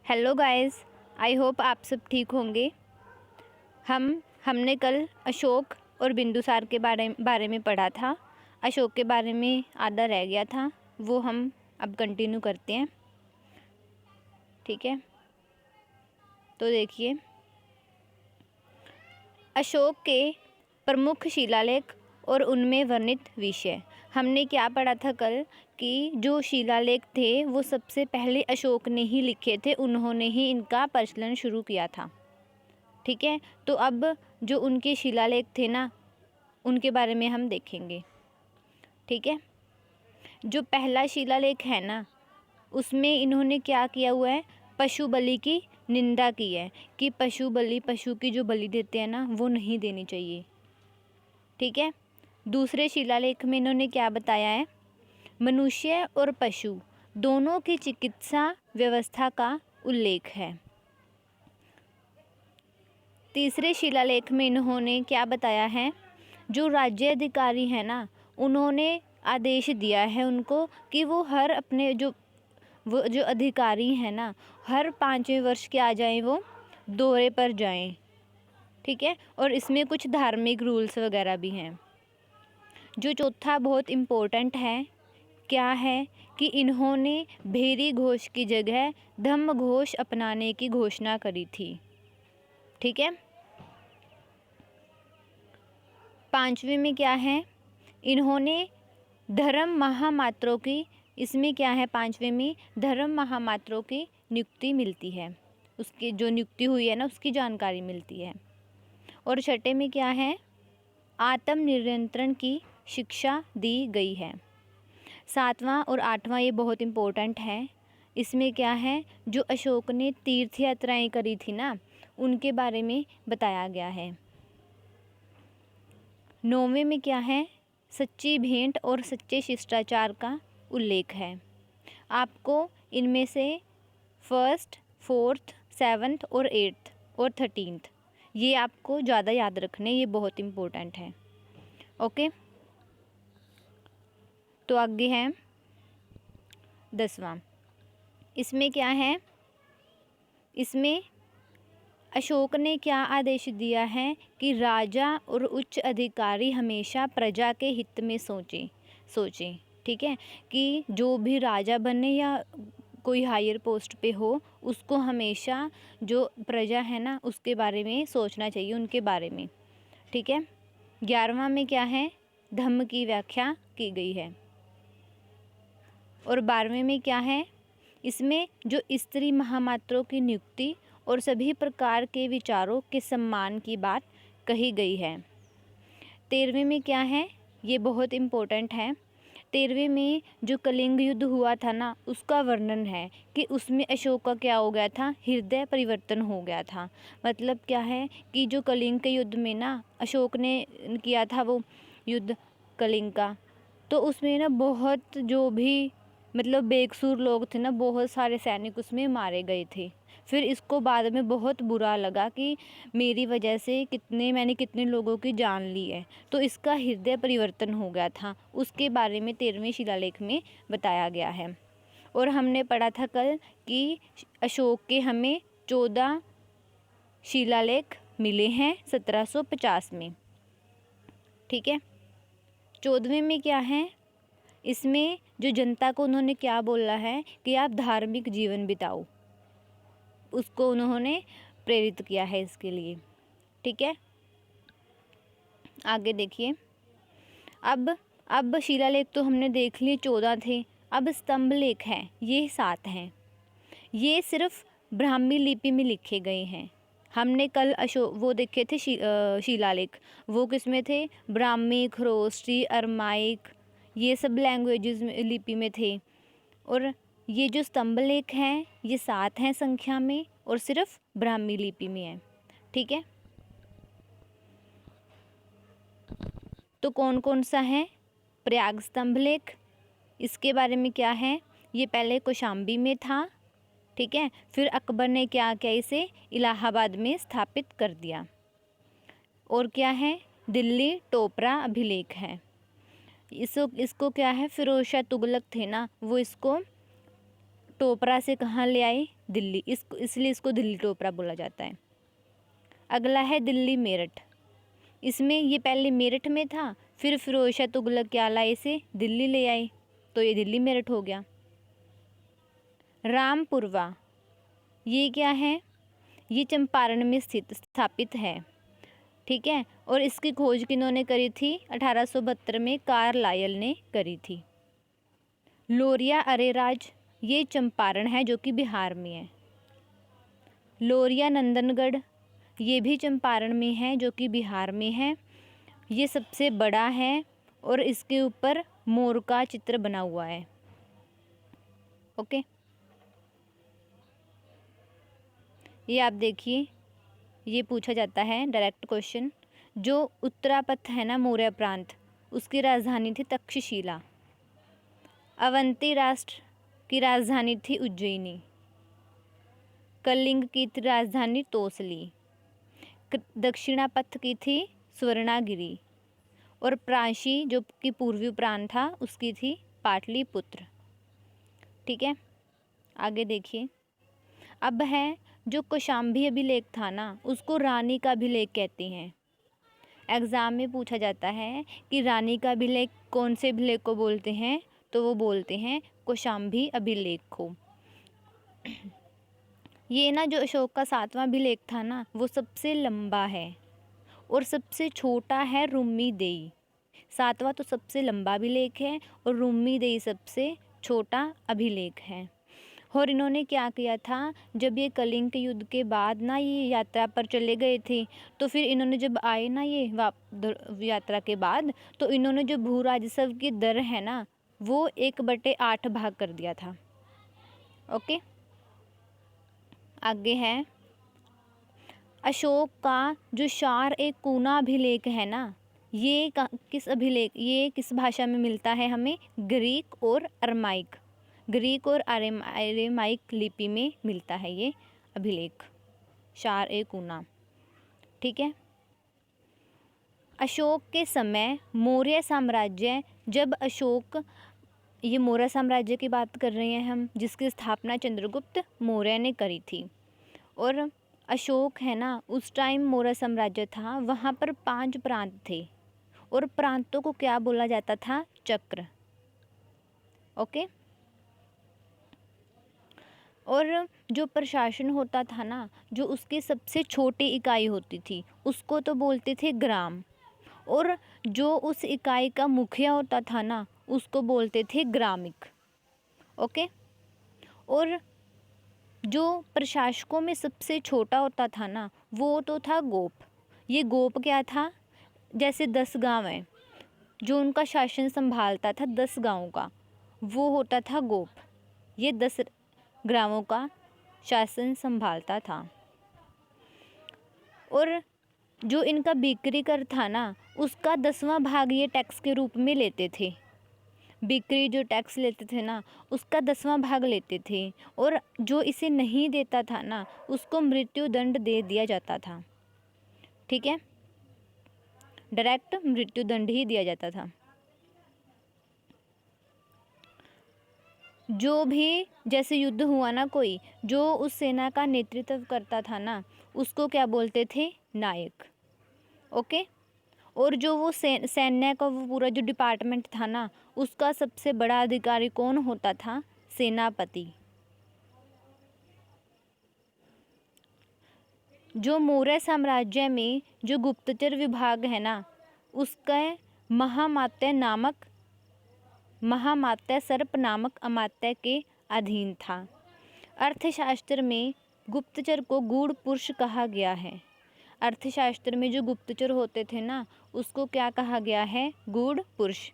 Hello guys, I hope आप सब ठीक होंगे। हमने कल अशोक और बिंदुसार के बारे में पढ़ा था। अशोक के बारे में आधा रह गया था, वो हम अब कंटिन्यू करते हैं। ठीक है, तो देखिए, अशोक के प्रमुख शिलालेख और उनमें वर्णित विषय। हमने क्या पढ़ा था कल कि जो शिलालेख थे वो सबसे पहले अशोक ने ही लिखे थे, उन्होंने ही इनका प्रचलन शुरू किया था। ठीक है, तो अब जो उनके शिलालेख थे ना, उनके बारे में हम देखेंगे। ठीक है, जो पहला शिलालेख है ना, उसमें इन्होंने क्या किया हुआ है, पशु बलि की निंदा की है कि पशु की जो बलि देते हैं ना, वो नहीं देनी चाहिए। ठीक है, दूसरे शिलालेख में इन्होंने क्या बताया है, मनुष्य और पशु दोनों की चिकित्सा व्यवस्था का उल्लेख है। तीसरे शिलालेख में इन्होंने क्या बताया है, जो राज्य अधिकारी हैं ना, उन्होंने आदेश दिया है उनको कि वो हर अपने वो जो अधिकारी हैं ना, हर 5वें वर्ष के आ जाएं, वो दौरे पर जाएं। ठीक है, और इसमें कुछ धार्मिक रूल्स वगैरह भी हैं। जो चौथा बहुत इम्पोर्टेंट है, क्या है कि इन्होंने भेरी घोष की जगह धम्म घोष अपनाने की घोषणा करी थी। ठीक है, 5वें में क्या है, इन्होंने धर्म महामात्रों की, इसमें क्या है, 5वें में धर्म महामात्रों की नियुक्ति मिलती है, उसकी जो नियुक्ति हुई है ना, उसकी जानकारी मिलती है। और 6ठे में क्या है, आत्म नियंत्रण की शिक्षा दी गई है। 7वां और 8वां ये बहुत इम्पोर्टेंट है। इसमें क्या है, जो अशोक ने तीर्थ यात्राएं करी थी ना, उनके बारे में बताया गया है। 9वें में क्या है, सच्ची भेंट और सच्चे शिष्टाचार का उल्लेख है। आपको इनमें से 1st, 4th, 7th और 8th और 13th ये आपको ज़्यादा याद रखने, ये बहुत इम्पोर्टेंट है। ओके, तो आगे है 10वां। इसमें क्या है, इसमें अशोक ने क्या आदेश दिया है कि राजा और उच्च अधिकारी हमेशा प्रजा के हित में सोचें। ठीक है, कि जो भी राजा बने या कोई हायर पोस्ट पे हो, उसको हमेशा जो प्रजा है ना, उसके बारे में सोचना चाहिए, उनके बारे में। ठीक है, 11वां में क्या है, धम्म की व्याख्या की गई है। और 12वें में क्या है, इसमें जो स्त्री महामात्रों की नियुक्ति और सभी प्रकार के विचारों के सम्मान की बात कही गई है। 13वें में क्या है, ये बहुत इम्पोर्टेंट है। 13वें में जो कलिंग युद्ध हुआ था ना, उसका वर्णन है कि उसमें अशोक का क्या हो गया था, हृदय परिवर्तन हो गया था। मतलब क्या है कि जो कलिंग के युद्ध में ना अशोक ने किया था वो युद्ध कलिंग का, तो उसमें ना बहुत जो भी मतलब बेकसूर लोग थे ना, बहुत सारे सैनिक उसमें मारे गए थे। फिर इसको बाद में बहुत बुरा लगा कि मेरी वजह से मैंने कितने लोगों की जान ली है, तो इसका हृदय परिवर्तन हो गया था। उसके बारे में 13वें शिलालेख में बताया गया है। और हमने पढ़ा था कल कि अशोक के हमें 14 शिलालेख मिले हैं 1750 में। ठीक है, 14वें में क्या है, इसमें जो जनता को उन्होंने क्या बोला है कि आप धार्मिक जीवन बिताओ, उसको उन्होंने प्रेरित किया है इसके लिए। ठीक है, आगे देखिए। अब शिलालेख तो हमने देख लिए 14 थे। अब स्तंभ लेख हैं, ये 7 हैं। ये सिर्फ ब्राह्मी लिपि में लिखे गए हैं। हमने कल वो देखे थे शिलालेख, वो किस में थे, ब्राह्मी, खरोष्टी, अरमाइक, ये सब लैंग्वेजेस में लिपि में थे। और ये जो स्तंभ लेख हैं, ये 7 हैं संख्या में और सिर्फ ब्राह्मी लिपि में है। ठीक है, तो कौन कौन सा है, प्रयाग स्तंभ लेख, इसके बारे में क्या है, ये पहले कौशाम्बी में था। ठीक है, फिर अकबर ने क्या किया, इसे इलाहाबाद में स्थापित कर दिया। और क्या है, दिल्ली टोपरा अभिलेख है। इसको क्या है, फिरोज शाह तुगलक थे ना, वो इसको टोपरा से कहाँ ले आए? दिल्ली। इसलिए इसको दिल्ली टोपरा बोला जाता है। अगला है दिल्ली मेरठ। इसमें ये पहले मेरठ में था, फिर फिरोज शाह तुगलक क्या लाए, इसे दिल्ली ले आए, तो ये दिल्ली मेरठ हो गया। रामपुरवा, ये क्या है? ये चंपारण में स्थापित है, ठीक है। और इसकी खोज किन्होंने करी थी? 1872 में कार्लायल ने करी थी। लोरिया अरेराज, ये चंपारण है जो कि बिहार में है। लोरिया नंदनगढ़, ये भी चंपारण में है जो कि बिहार में है। ये सबसे बड़ा है और इसके ऊपर मोर का चित्र बना हुआ है। ओके, ये आप देखिए, ये पूछा जाता है डायरेक्ट क्वेश्चन। जो उत्तरापथ है ना, मौर्य प्रांत, उसकी राजधानी थी तक्षशिला। अवंती राष्ट्र की राजधानी थी उज्जैनी। कलिंग की थी राजधानी तोसली। दक्षिणापथ की थी स्वर्णागिरी। और प्राशी जो कि पूर्वी प्रांत था, उसकी थी पाटलिपुत्र। ठीक है, आगे देखिए। अब है जो कौशाम्बी अभिलेख था ना, उसको रानी का अभिलेख कहते हैं। एग्ज़ाम में पूछा जाता है कि रानी का अभिलेख कौन से अभिलेख को बोलते हैं, तो वो बोलते हैं कौशाम्बी अभिलेख को। ये ना जो अशोक का 7वां अभिलेख था ना, वो सबसे लंबा है और सबसे छोटा है रुम्मीदेई। 7वां तो सबसे लंबा अभिलेख है और रुम्मीदेई सबसे छोटा अभिलेख है। और इन्होंने क्या किया था, जब ये कलिंग के युद्ध के बाद ना ये यात्रा पर चले गए थे, तो फिर इन्होंने जब आए ना ये यात्रा के बाद, तो इन्होंने जो भू राजस्व की दर है ना, वो 1/8 भाग कर दिया था। ओके, आगे है अशोक का जो शार ए कूना अभिलेख है ना, ये किस अभिलेख, ये किस भाषा में मिलता है हमें? ग्रीक और अरमाइक, ग्रीक और अरेमाइक लिपि में मिलता है ये अभिलेख, शार ए कूना। ठीक है, अशोक के समय मौर्य साम्राज्य, जब अशोक, ये मौर्य साम्राज्य की बात कर रहे हैं हम, जिसकी स्थापना चंद्रगुप्त मौर्य ने करी थी। और अशोक है ना, उस टाइम मौर्य साम्राज्य था, वहाँ पर 5 प्रांत थे और प्रांतों को क्या बोला जाता था? चक्र। ओके, और जो प्रशासन होता था ना, जो उसकी सबसे छोटी इकाई होती थी, उसको तो बोलते थे ग्राम। और जो उस इकाई का मुखिया होता था ना, उसको बोलते थे ग्रामिक। ओके, और जो प्रशासकों में सबसे छोटा होता था ना, वो तो था गोप। ये गोप क्या था? जैसे 10 गांव हैं, जो उनका शासन संभालता था 10 गांवों का, वो होता था गोप। ये 10 ग्रामों का शासन संभालता था। और जो इनका बिक्री कर था ना, उसका 10वां भाग ये टैक्स के रूप में लेते थे। बिक्री जो टैक्स लेते थे ना, उसका 10वां भाग लेते थे। और जो इसे नहीं देता था ना, उसको मृत्यु दंड दे दिया जाता था। ठीक है, डायरेक्ट मृत्यु दंड ही दिया जाता था। जो भी जैसे युद्ध हुआ ना कोई, जो उस सेना का नेतृत्व करता था ना, उसको क्या बोलते थे? नायक। ओके, और जो वो सैन्य का वो पूरा जो डिपार्टमेंट था ना, उसका सबसे बड़ा अधिकारी कौन होता था? सेनापति। जो मौर्य साम्राज्य में जो गुप्तचर विभाग है ना, उसका महामात्य सर्प नामक अमात्य के अधीन था। अर्थशास्त्र में गुप्तचर को गूढ़ पुरुष कहा गया है। अर्थशास्त्र में जो गुप्तचर होते थे ना, उसको क्या कहा गया है? गूढ़ पुरुष।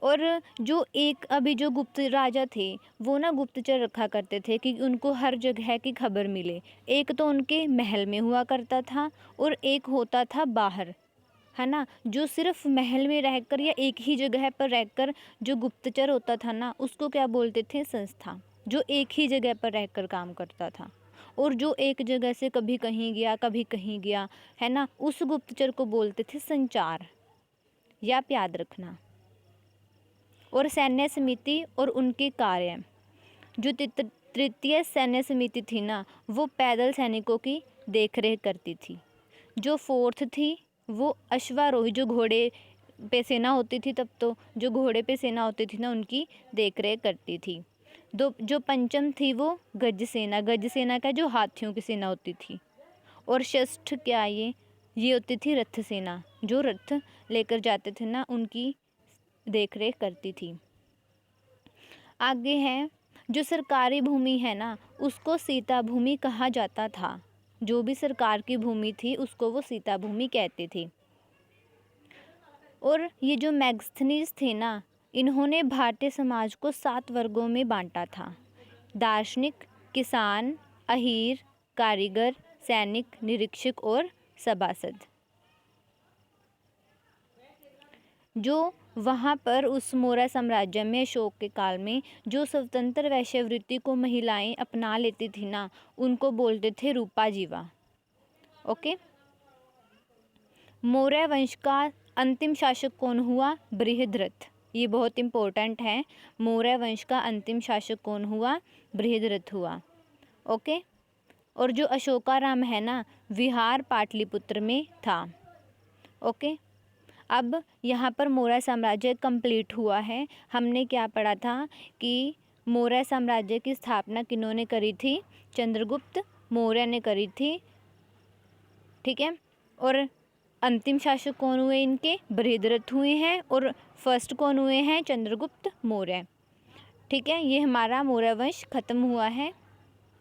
और जो एक अभी जो गुप्त राजा थे, वो ना गुप्तचर रखा करते थे कि उनको हर जगह की खबर मिले। एक तो उनके महल में हुआ करता था और एक होता था बाहर, है ना, जो सिर्फ महल में रहकर या एक ही जगह पर रहकर जो गुप्तचर होता था ना, उसको क्या बोलते थे? संस्था। जो एक ही जगह पर रहकर काम करता था और जो एक जगह से कभी कहीं गया कभी कहीं गया, है ना, उस गुप्तचर को बोलते थे संचार, या याद रखना। और सैन्य समिति और उनके कार्य, जो तृतीय सैन्य समिति थी ना, वो पैदल सैनिकों की देखरेख करती थी। जो फोर्थ थी वो अश्वारोही, जो घोड़े पे सेना होती थी तब तो, जो घोड़े पे सेना होती थी ना, उनकी देखरेख करती थी। जो पंचम थी वो गज सेना का जो हाथियों की सेना होती थी। और षष्ठ क्या, ये होती थी रथ सेना, जो रथ लेकर जाते थे ना, उनकी देखरेख करती थी। आगे है, जो सरकारी भूमि है ना, उसको सीता भूमि कहा जाता था। जो भी सरकार की भूमि थी उसको वो सीता भूमि कहते थे। और ये जो मैगस्थनीज थे ना, इन्होंने भारतीय समाज को 7 वर्गों में बांटा था। दार्शनिक, किसान, अहीर, कारीगर, सैनिक, निरीक्षक और सभासद। जो वहाँ पर उस मौर्य साम्राज्य में अशोक के काल में जो स्वतंत्र वैश्यवृत्ति को महिलाएं अपना लेती थी ना, उनको बोलते थे रूपा जीवा। ओके। मौर्य वंश का अंतिम शासक कौन हुआ? बृहद्रथ। ये बहुत इम्पोर्टेंट है। मौर्य वंश का अंतिम शासक कौन हुआ? बृहद्रथ हुआ। ओके। और जो अशोकाराम है ना, विहार पाटलिपुत्र में था। ओके। अब यहाँ पर मौर्य साम्राज्य कंप्लीट हुआ है। हमने क्या पढ़ा था कि मौर्य साम्राज्य की स्थापना किन्होंने करी थी? चंद्रगुप्त मौर्य ने करी थी। ठीक है। और अंतिम शासक कौन हुए इनके? बृहद्रथ हुए हैं। और फर्स्ट कौन हुए हैं? चंद्रगुप्त मौर्य। ठीक है, ये हमारा मौर्य वंश खत्म हुआ है।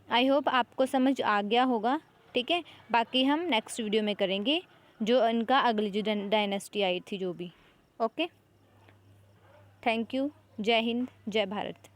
आई होप आपको समझ आ गया होगा। ठीक है, बाकी हम नेक्स्ट वीडियो में करेंगे, जो इनका अगली जो डायनेस्टी आई थी जो भी। Okay, thank you. जय हिंद, जय भारत।